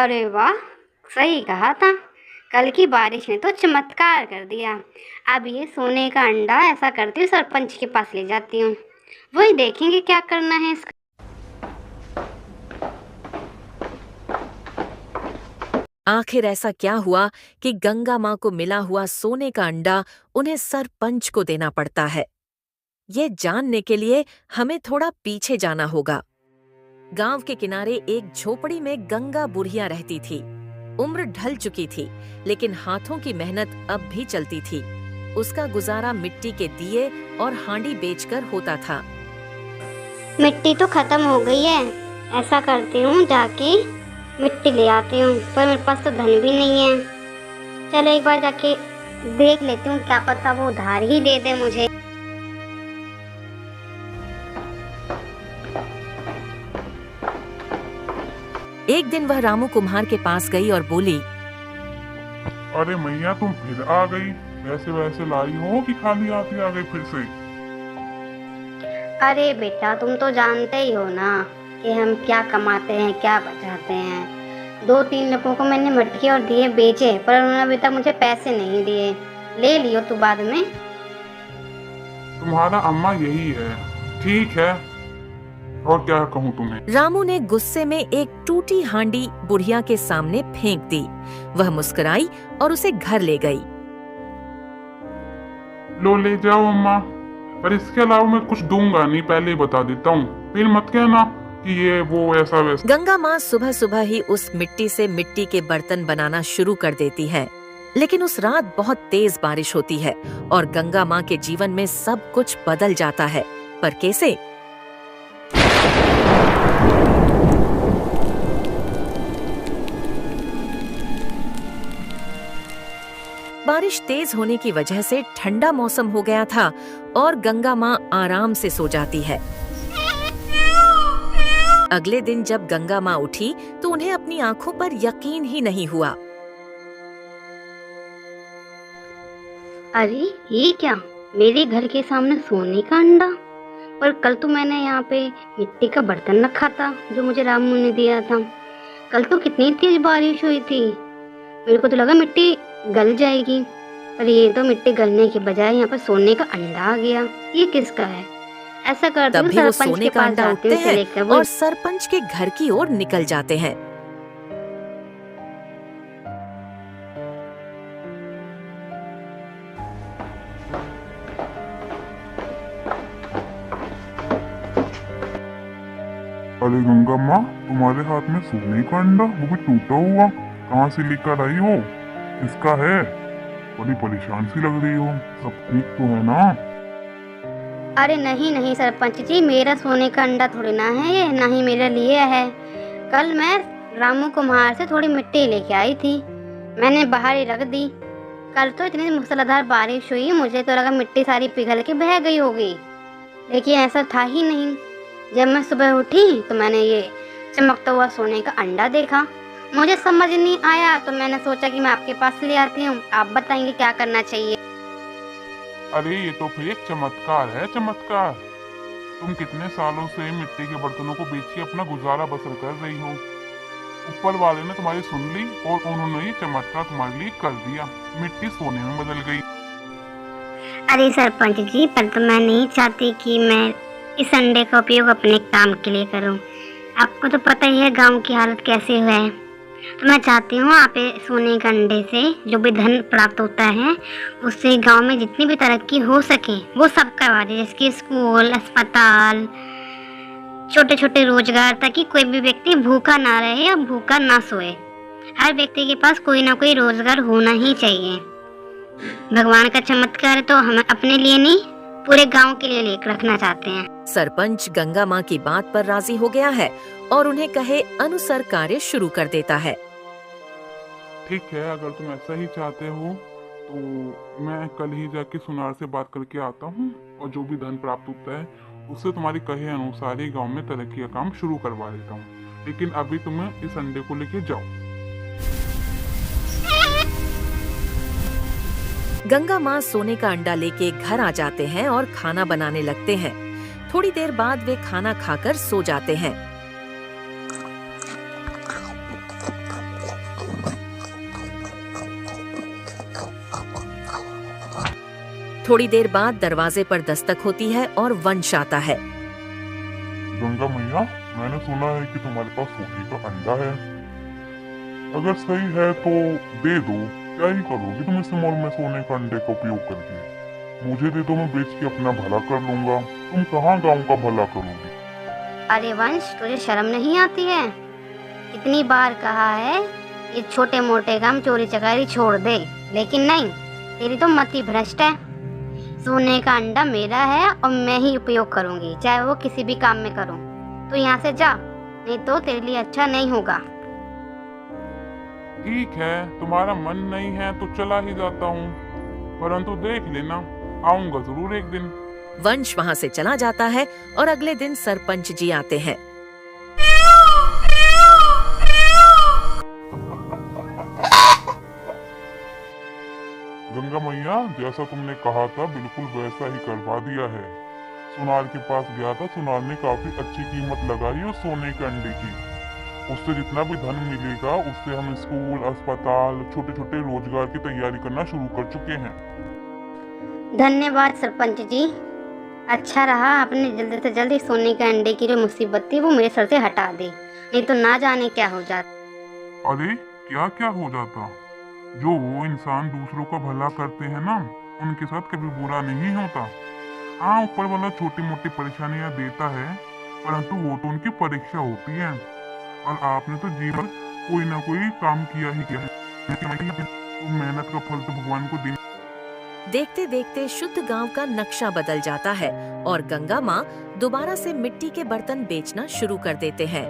अरे वाह! सही कहा था। कल की बारिश ने तो चमत्कार कर दिया। अब ये सोने का अंडा ऐसा करती हूँ, सरपंच के पास ले जाती हूँ। वही देखेंगे क्या करना है इसका। आखिर ऐसा क्या हुआ कि गंगा माँ को मिला हुआ सोने का अंडा उन्हें सरपंच को देना पड़ता है? ये जानने के लिए हमें थोड़ा पीछे जाना होगा। गांव के किनारे एक झोपड़ी में गंगा बुढ़िया रहती थी। उम्र ढल चुकी थी, लेकिन हाथों की मेहनत अब भी चलती थी। उसका गुजारा मिट्टी के दिए और हांडी बेचकर होता था। मिट्टी तो खत्म हो गई है। ऐसा करती हूँ, जाके मिट्टी ले आती हूँ, पर मेरे पास तो धन भी नहीं है। चलो एक बार जाके देख लेती हूँ, क्या पता वो उधार ही दे दे मुझे। एक दिन वह रामू कुम्हार के पास गई और बोली, अरे मैया तुम फिर आ गई। वैसे वैसे लाई हो कि खाली हाथ ही आ गई फिर से? अरे बेटा, तुम तो जानते ही हो ना कि हम क्या कमाते हैं, क्या बचाते हैं। 2-3 लोगों को मैंने मटके और दिए बेचे, पर उन्होंने अभी तक मुझे पैसे नहीं दिए। ले लियो तू बाद में। तुम्हारा अम्मा यही है। ठीक है, और क्या कहूँ तुम्हें। रामू ने गुस्से में एक टूटी हांडी बुढ़िया के सामने फेंक दी। वह मुस्कुराई और उसे घर ले गई। लो ले जाओ अम्मा, पर इसके अलावा मैं कुछ दूंगा नहीं, पहले ही बता देता हूँ। फिर मत कहना कि ये वो ऐसा वैसा। गंगा माँ सुबह सुबह ही उस मिट्टी से मिट्टी के बर्तन बनाना शुरू कर देती है। लेकिन उस रात बहुत तेज बारिश होती है और गंगा माँ के जीवन में सब कुछ बदल जाता है। पर कैसे? बारिश तेज होने की वजह से ठंडा मौसम हो गया था और गंगा माँ आराम से सो जाती है। अगले दिन जब गंगा माँ उठी तो उन्हें अपनी आंखों पर यकीन ही नहीं हुआ। अरे ये क्या, मेरे घर के सामने सोने का अंडा? पर कल तो मैंने यहाँ पे मिट्टी का बर्तन रखा था जो मुझे रामू ने दिया था। कल तो कितनी तेज बारिश हुई थी, मेरे को तो लगा मिट्टी गल जाएगी, पर ये तो मिट्टी गलने के बजाय यहाँ पर सोने का अंडा आ गया। ये किसका है? ऐसा करती हूँ, तभी वो सरपंच सोने के का पास अंडा जाती उठते हूँ, लेकर हैं वो। और सरपंच के घर की ओर निकल जाते हैं। अरे गंगा माँ, तुम्हारे हाथ में सोने का अंडा, वो भी टूटा हुआ, कहाँ से लेकर आई हो? किसका है? बड़ी परेशान सी लग रही हो। सब ठीक तो है ना? अरे नहीं नहीं सरपंच जी, मेरा सोने का अंडा थोड़ी ना है ये, ना ही मेरे लिए है। कल मैं रामू कुम्हार से थोड़ी मिट्टी लेके आई थी, मैंने बाहर ही रख दी। कल तो इतनी मूसलाधार बारिश हुई, मुझे तो लगा मिट्टी सारी पिघल के बह गई होगी, लेकिन ऐसा था ही नहीं। जब मैं सुबह उठी तो मैंने ये चमकता हुआ सोने का अंडा देखा। मुझे समझ नहीं आया तो मैंने सोचा कि मैं आपके पास ले आती हूँ, आप बताएंगे क्या करना चाहिए। अरे ये तो फिर एक चमत्कार है, चमत्कार। तुम कितने सालों से मिट्टी के बर्तनों को बेच के अपना गुजारा बसर कर रही हो। ऊपर वाले ने तुम्हारी सुन ली और उन्होंने ये चमत्कार तुम्हारे लिए कर दिया, मिट्टी सोने में बदल गई। अरे सरपंच जी, पर तो मैं नहीं चाहती कि मैं इस अंडे का उपयोग अपने काम के लिए करूं। आपको तो पता ही है गांव की हालत कैसे है। तो मैं चाहती हूँ आप सोने के अंडे से जो भी धन प्राप्त होता है उससे गांव में जितनी भी तरक्की हो सके वो सब करवा दे, जैसे कि स्कूल, अस्पताल, छोटे छोटे रोजगार, ताकि कोई भी व्यक्ति भूखा ना रहे या भूखा ना सोए। हर व्यक्ति के पास कोई ना कोई रोजगार होना ही चाहिए। भगवान का चमत्कार है, तो हम अपने लिए नहीं पूरे गांव के लिए लेकर रखना चाहते हैं। सरपंच गंगा माँ की बात पर राजी हो गया है और उन्हें कहे अनुसार कार्य शुरू कर देता है। ठीक है, अगर तुम ऐसा ही चाहते हो तो मैं कल ही जाके सुनार से बात करके आता हूँ और जो भी धन प्राप्त होता है उससे तुम्हारी कहे अनुसार ही गांव में तरक्की का काम शुरू करवा देता हूँ। लेकिन अभी तुम्हें इस अंडे को लेके जाओ। गंगा माँ सोने का अंडा लेके घर आ जाते हैं और खाना बनाने लगते हैं। थोड़ी देर बाद वे खाना खाकर सो जाते हैं। थोड़ी देर बाद दरवाजे पर दस्तक होती है और वंश आता है। गंगा मैया, मैंने सुना है कि तुम्हारे पास सोने का अंडा है। अगर सही है तो दे दो। क्या ही करोगी तुम इस उम्र में सोने के अंडे का उपयोग करके? मुझे दे दो, मैं बेच के अपना भला कर लूंगा। तुम कहाँ गांव का भला करोगी? अरे वंश, तुझे शर्म नहीं आती है? कितनी बार कहा है ये छोटे मोटे काम चोरी चकारी छोड़ दे, लेकिन नहीं, तेरी तो मति भ्रष्ट है। सोने का अंडा मेरा है और मैं ही उपयोग करूंगी, चाहे वो किसी भी काम में करूं। तो यहाँ से जा, नहीं तो तेरे लिए अच्छा नहीं होगा। ठीक है, तुम्हारा मन नहीं है तो चला ही जाता हूँ, परंतु देख लेना, आऊंगा जरूर एक दिन। वंश वहाँ से चला जाता है और अगले दिन सरपंच जी आते हैं। गंगा मैया, जैसा तुमने कहा था बिल्कुल वैसा ही करवा दिया है। सुनार के पास गया था, सुनार ने काफी अच्छी कीमत लगाई उस सोने के अंडे की। उससे जितना भी धन मिलेगा उससे हम स्कूल, अस्पताल, छोटे छोटे रोजगार की तैयारी करना शुरू कर चुके हैं। धन्यवाद सरपंच जी। अच्छा रहा आपने जल्दी से जल्दी सोने के अंडे की जो मुसीबत थी वो मेरे सर से हटा दी, नहीं तो ना जाने क्या हो जाता। अरे क्या क्या हो जाता? जो वो इंसान दूसरों का भला करते हैं ना, उनके साथ कभी बुरा नहीं होता। हाँ, ऊपर वाला छोटी मोटी परेशानियां देता है, परंतु वो तो उनकी परीक्षा होती है। और आपने तो जीवन कोई ना कोई काम किया ही किया है। तो मेहनत का फल तो भगवान को दे। देखते देखते शुद्ध गांव का नक्शा बदल जाता है और गंगा माँ दोबारा से मिट्टी के बर्तन बेचना शुरू कर देते हैं।